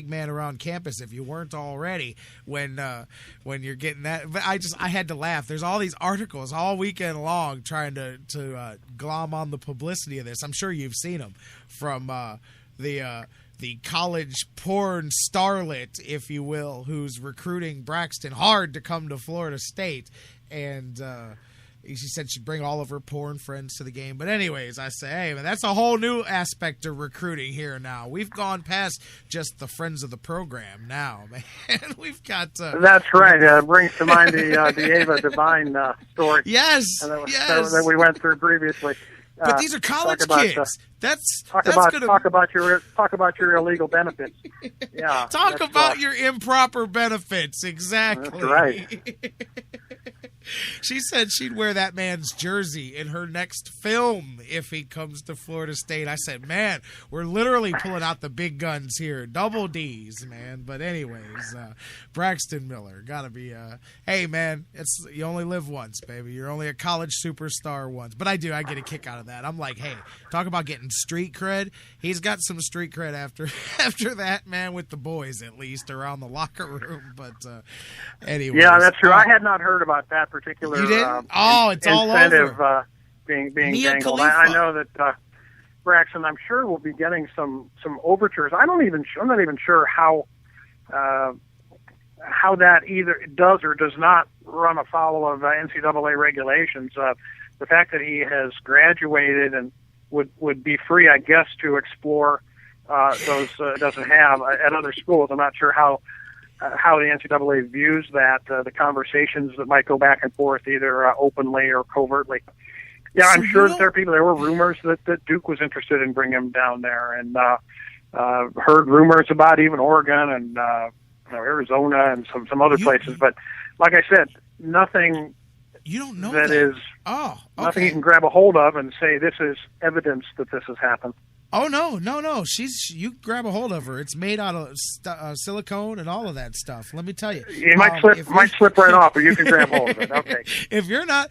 big man around campus if you weren't already when you're getting that. But I had to laugh. There's all these articles all weekend long trying to glom on the publicity of this. I'm sure you've seen them from the college porn starlet, if you will, who's recruiting Braxton hard to come to Florida State. And she said she'd bring all of her porn friends to the game. But anyways, I say, hey, man, that's a whole new aspect of recruiting here now. We've gone past just the friends of the program now, man. We've got... that's right. It brings to mind the Ava Devine story. Yes, that we went through previously. But these are college kids. Talk about your illegal benefits. Yeah. Talk about your improper benefits. Exactly. That's right. She said she'd wear that man's jersey in her next film if he comes to Florida State. I said, man, we're literally pulling out the big guns here. Double D's, man. But anyways, Braxton Miller, gotta be, hey, man, you only live once, baby. You're only a college superstar once. But I get a kick out of that. I'm like, hey, talk about getting street cred. He's got some street cred after that, man, with the boys, at least, around the locker room. But anyways. Yeah, that's true. I had not heard about that particular you didn't? It's all over. Being dangled. I know that Braxton, I'm sure, will be getting some overtures. I'm not even sure how that either does or does not run afoul of NCAA regulations. The fact that he has graduated and would be free, I guess, to explore those doesn't have at other schools. I'm not sure how the NCAA views that, the conversations that might go back and forth either openly or covertly. Yeah, I'm sure that there were rumors that Duke was interested in bringing him down there, and heard rumors about even Oregon and Arizona and some other places. But like I said, nothing. You don't know that is. Oh, okay. Nothing you can grab a hold of and say this is evidence that this has happened. Oh, no. You grab a hold of her. It's made out of silicone and all of that stuff. Let me tell you. It might slip right off, but you can grab hold of it. Okay. If you're not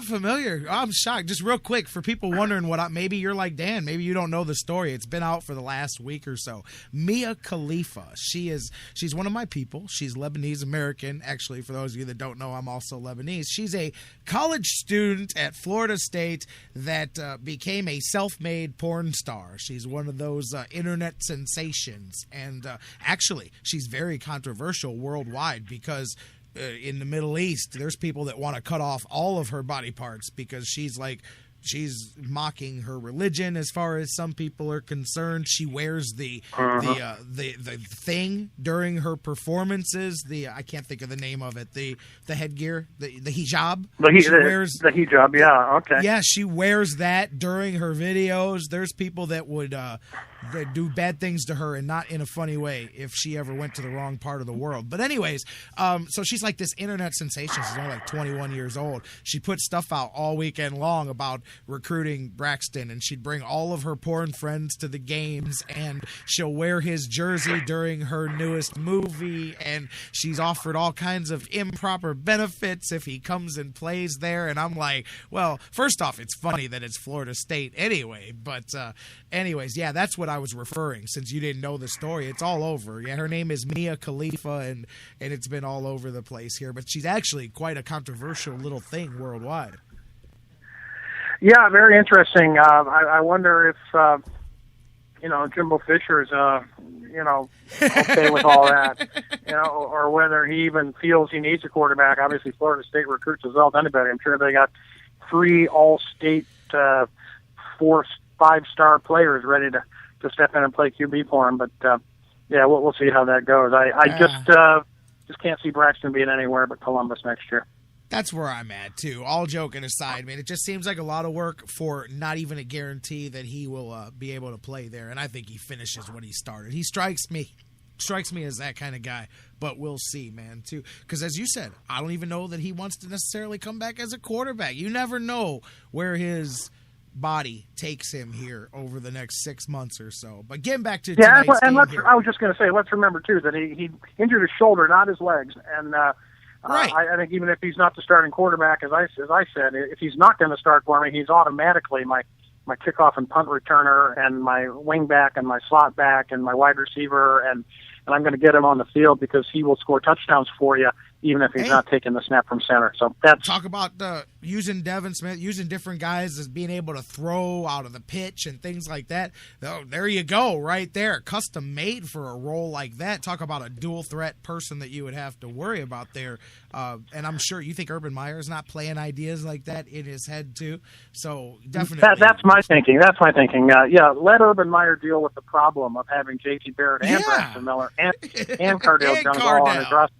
familiar, I'm shocked. Just real quick, for people wondering maybe you're like Dan. Maybe you don't know the story. It's been out for the last week or so. Mia Khalifa. She's one of my people. She's Lebanese American. Actually, for those of you that don't know, I'm also Lebanese. She's a college student at Florida State that became a self-made porn star. She's one of those internet sensations, and actually, she's very controversial worldwide because in the Middle East, there's people that want to cut off all of her body parts because she's mocking her religion as far as some people are concerned. She wears the thing during her performances. I can't think of the name of it. The headgear, the hijab. The hijab. Yeah. Okay. Yeah, she wears that during her videos. There's people that would that do bad things to her, and not in a funny way if she ever went to the wrong part of the world. But anyways, so she's like this internet sensation. She's only like 21 years old. She put stuff out all weekend long about recruiting Braxton, and she'd bring all of her porn friends to the games, and she'll wear his jersey during her newest movie, and she's offered all kinds of improper benefits if he comes and plays there. And I'm like, well, first off, it's funny that it's Florida State anyway, but anyways, yeah, that's what I was referring. Since you didn't know the story, it's all over. Yeah, her name is Mia Khalifa, and it's been all over the place here, but she's actually quite a controversial little thing worldwide. Yeah, very interesting. I wonder if Jimbo Fisher's okay with all that, or whether he even feels he needs a quarterback. Obviously, Florida State recruits as well as anybody. I'm sure they got 3 all-state 4-5-star players ready to step in and play QB for him. But yeah, we'll see how that goes. I just can't see Braxton being anywhere but Columbus next year. That's where I'm at, too. All joking aside, man, it just seems like a lot of work for not even a guarantee that he will be able to play there. And I think he finishes what he started. He strikes me as that kind of guy, but we'll see, man, too. Because as you said, I don't even know that he wants to necessarily come back as a quarterback. You never know where his body takes him here over the next 6 months or so. But getting back to tonight's game here. I was just going to say, let's remember, too, that he injured his shoulder, not his legs. And right. I think even if he's not the starting quarterback, as I said, if he's not going to start for me, he's automatically my kickoff and punt returner and my wing back and my slot back and my wide receiver and and I'm going to get him on the field because he will score touchdowns for you, even if he's not taking the snap from center. So that's talk about using Devin Smith, using different guys as being able to throw out of the pitch and things like that. Oh, there you go, right there, custom made for a role like that. Talk about a dual threat person that you would have to worry about there. And I'm sure you think Urban Meyer's not playing ideas like that in his head too. So definitely, that's my thinking. That's my thinking. Let Urban Meyer deal with the problem of having J.T. Barrett and Braxton Miller and Cardale Jones all on his roster.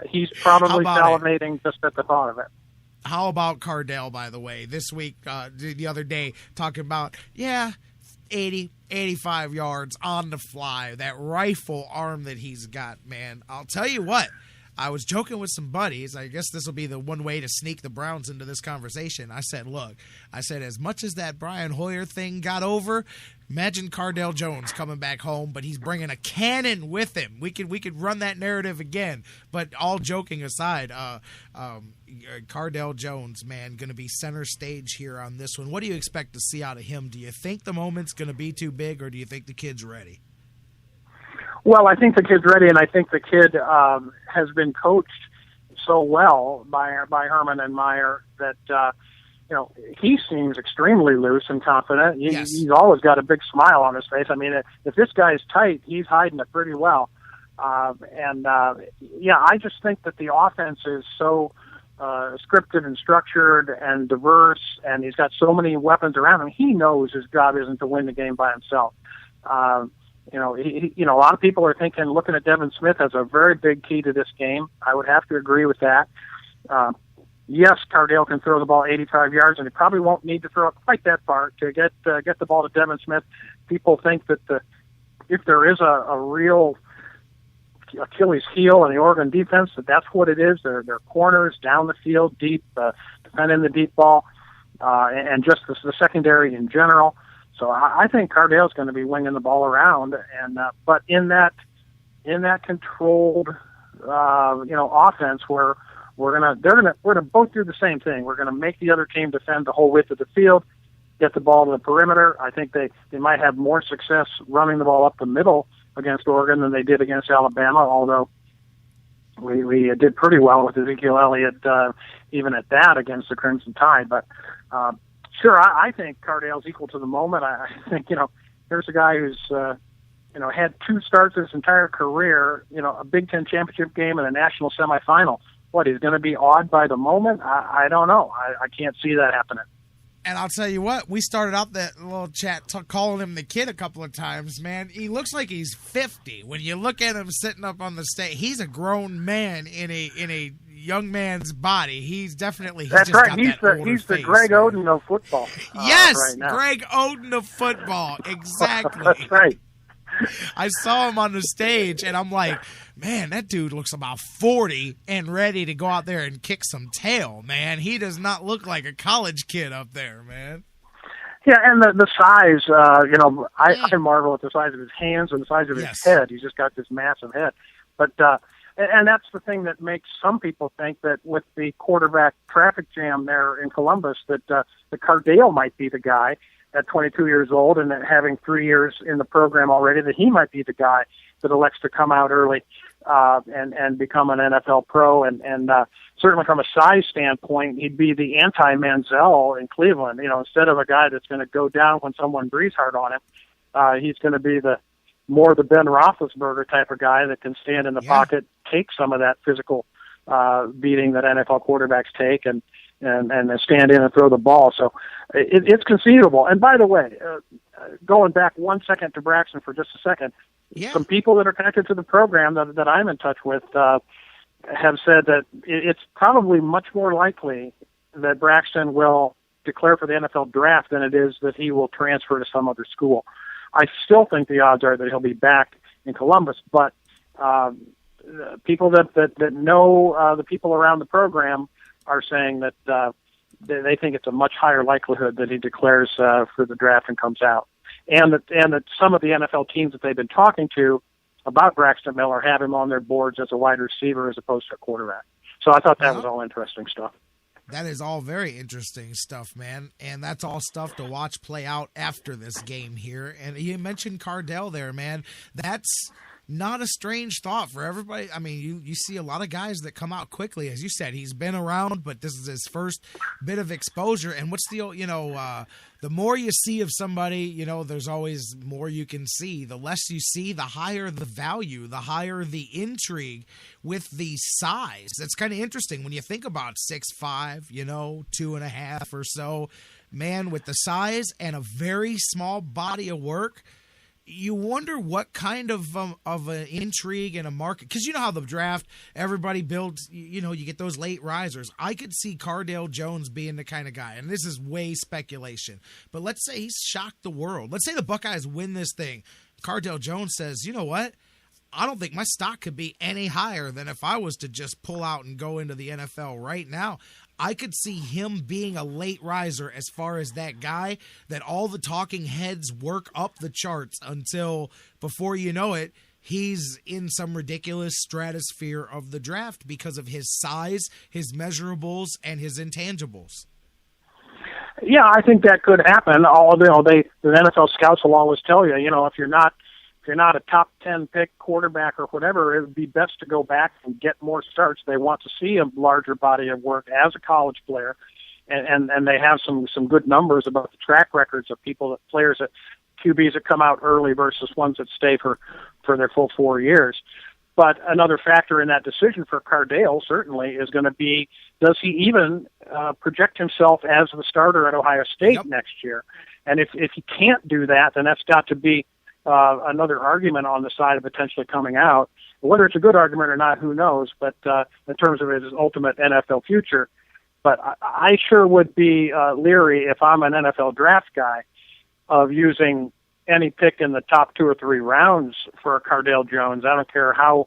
He's probably salivating just at the thought of it. How about Cardale, by the way? This week, the other day, talking about, 80, 85 yards on the fly. That rifle arm that he's got, man. I'll tell you what. I was joking with some buddies. I guess this will be the one way to sneak the Browns into this conversation. I said, look, as much as that Brian Hoyer thing got over, imagine Cardale Jones coming back home, but he's bringing a cannon with him. We could run that narrative again. But all joking aside, Cardale Jones, man, going to be center stage here on this one. What do you expect to see out of him? Do you think the moment's going to be too big, or do you think the kid's ready? Well, I think the kid's ready, and I think the kid has been coached so well by Herman and Meyer that he seems extremely loose and confident. He's always got a big smile on his face. I mean, if this guy's tight, he's hiding it pretty well. I just think that the offense is so scripted and structured and diverse, and he's got so many weapons around him. He knows his job isn't to win the game by himself. A lot of people are looking at Devin Smith as a very big key to this game. I would have to agree with that. Yes, Cardale can throw the ball 85 yards, and he probably won't need to throw it quite that far to get the ball to Devin Smith. People think that if there is a real Achilles heel in the Oregon defense, that's what it is. They're corners down the field, deep, defending the deep ball, and just the secondary in general. So I think Cardale's going to be winging the ball around, but in that controlled, offense where we're gonna both do the same thing. We're gonna make the other team defend the whole width of the field, get the ball to the perimeter. I think they might have more success running the ball up the middle against Oregon than they did against Alabama. Although we did pretty well with Ezekiel Elliott, even at that against the Crimson Tide, but. Sure, I think Cardale's equal to the moment. I think, here's a guy who's, had 2 starts his entire career, a Big Ten championship game and a national semifinal. What, he's going to be awed by the moment? I don't know. I can't see that happening. And I'll tell you what, we started out that little chat calling him the kid a couple of times, man. He looks like he's 50. When you look at him sitting up on the stage, he's a grown man in a young man's body. He's definitely that's right. He's the Greg Oden of football. Yes, right now. Greg Oden of football. Exactly. That's right. I saw him on the stage, and I'm like, man, that dude looks about 40 and ready to go out there and kick some tail, man. He does not look like a college kid up there, man. Yeah, and the size, I marvel at the size of his hands and the size of his head. He's just got this massive head. But and that's the thing that makes some people think that with the quarterback traffic jam there in Columbus, that the Cardale might be the guy at 22 years old and having 3 years in the program already, that he might be the guy that elects to come out early and become an NFL pro. And certainly from a size standpoint, he'd be the anti-Manziel in Cleveland. Instead of a guy that's going to go down when someone breathes hard on him, he's going to be the Ben Roethlisberger type of guy that can stand in the pocket, take some of that physical beating that NFL quarterbacks take, and stand in and throw the ball. So it's conceivable. And by the way, going back 1 second to Braxton for just a second, some people that are connected to the program that I'm in touch with have said that it's probably much more likely that Braxton will declare for the NFL draft than it is that he will transfer to some other school. I still think the odds are that he'll be back in Columbus, but people that know the people around the program are saying that they think it's a much higher likelihood that he declares for the draft and comes out, and that some of the NFL teams that they've been talking to about Braxton Miller have him on their boards as a wide receiver as opposed to a quarterback. So I thought that was all interesting stuff. That is all very interesting stuff, man, and that's all stuff to watch play out after this game here. And you mentioned Cardale there, man. That's not a strange thought for everybody. I mean, you see a lot of guys that come out quickly. As you said, he's been around, but this is his first bit of exposure. And what's the more you see of somebody, there's always more you can see. The less you see, the higher the value, the higher the intrigue with the size. That's kind of interesting when you think about 6'5", 2.5 or so. Man, with the size and a very small body of work, you wonder what kind of an intrigue and a market, because you know how the draft, everybody builds, you get those late risers. I could see Cardale Jones being the kind of guy, and this is way speculation, but let's say he's shocked the world. Let's say the Buckeyes win this thing. Cardale Jones says, you know what? I don't think my stock could be any higher than if I was to just pull out and go into the NFL right now. I could see him being a late riser as far as that guy that all the talking heads work up the charts until before you know it, he's in some ridiculous stratosphere of the draft because of his size, his measurables, and his intangibles. Yeah, I think that could happen. The NFL scouts will always tell you, if you're not a top 10 pick quarterback or whatever, it would be best to go back and get more starts. They want to see a larger body of work as a college player, and they have some good numbers about the track records of players that QBs that come out early versus ones that stay for their full 4 years. But another factor in that decision for Cardale certainly is going to be, does he even project himself as the starter at Ohio State next year? And if he can't do that, then that's got to be another argument on the side of potentially coming out. Whether it's a good argument or not, who knows, but in terms of his ultimate NFL future. But I sure would be leery if I'm an NFL draft guy of using any pick in the top 2 or 3 rounds for a Cardale Jones. I don't care how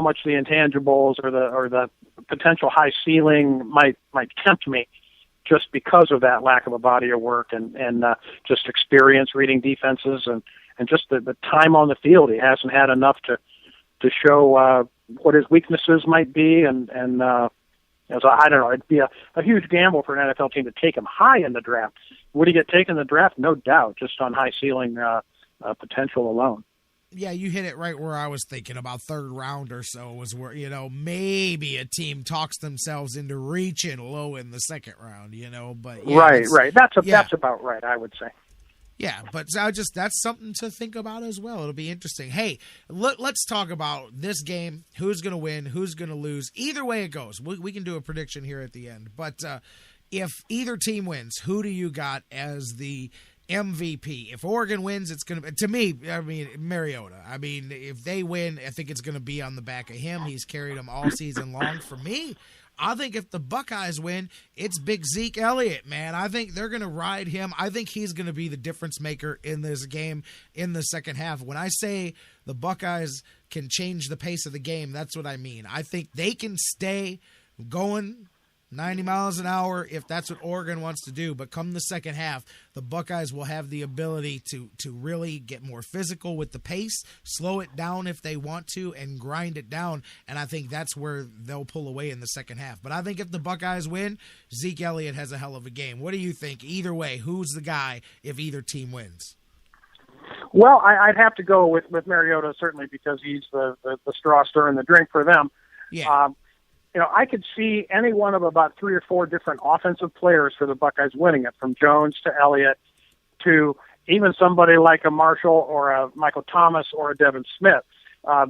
much the intangibles or the potential high ceiling might tempt me, just because of that lack of a body of work and just experience reading defenses and just the time on the field. He hasn't had enough to show what his weaknesses might be, and so I don't know. It'd be a huge gamble for an NFL team to take him high in the draft. Would he get taken in the draft? No doubt, just on high ceiling potential alone. Yeah, you hit it right where I was thinking about. 3rd round or so was where, maybe a team talks themselves into reaching low in the 2nd round, but yeah, right. That's about right, I would say. Yeah, but that's something to think about as well. It'll be interesting. Hey, let's talk about this game. Who's going to win? Who's going to lose? Either way it goes. We can do a prediction here at the end. But if either team wins, who do you got as the MVP? If Oregon wins, it's going to me, Mariota. If they win, I think it's going to be on the back of him. He's carried them all season long. For me, I think if the Buckeyes win, it's big Zeke Elliott, man. I think they're going to ride him. I think he's going to be the difference maker in this game in the second half. When I say the Buckeyes can change the pace of the game, that's what I mean. I think they can stay going 90 miles an hour if that's what Oregon wants to do. But come the second half, the Buckeyes will have the ability to really get more physical with the pace, slow it down if they want to, and grind it down. And I think that's where they'll pull away in the second half. But I think if the Buckeyes win, Zeke Elliott has a hell of a game. What do you think? Either way, who's the guy if either team wins? Well, I'd have to go with Mariota, certainly, because he's the straw stirring the drink for them. Yeah. I could see any one of about 3 or 4 different offensive players for the Buckeyes winning it, from Jones to Elliott to even somebody like a Marshall or a Michael Thomas or a Devin Smith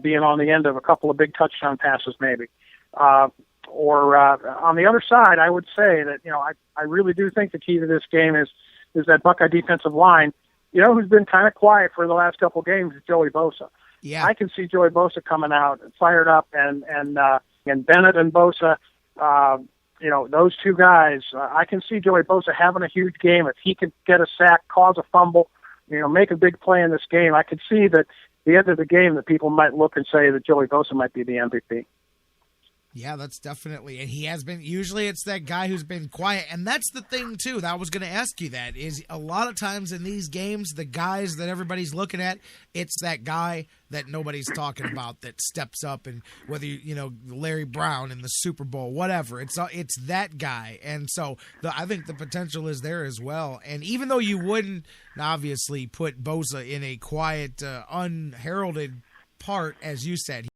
being on the end of a couple of big touchdown passes maybe. Or on the other side, I would say that, I really do think the key to this game is that Buckeye defensive line, who's been kind of quiet for the last couple of games, is Joey Bosa. Yeah. I can see Joey Bosa coming out fired up and Bennett and Bosa, those two guys, I can see Joey Bosa having a huge game. If he could get a sack, cause a fumble, make a big play in this game, I could see that at the end of the game that people might look and say that Joey Bosa might be the MVP. Yeah, that's definitely, and he has been, usually it's that guy who's been quiet, and that's the thing, too, that I was going to ask you that, is a lot of times in these games, the guys that everybody's looking at, it's that guy that nobody's talking about that steps up, and whether, Larry Brown in the Super Bowl, whatever, it's that guy, and so I think the potential is there as well, and even though you wouldn't obviously put Bosa in a quiet, unheralded part, as you said,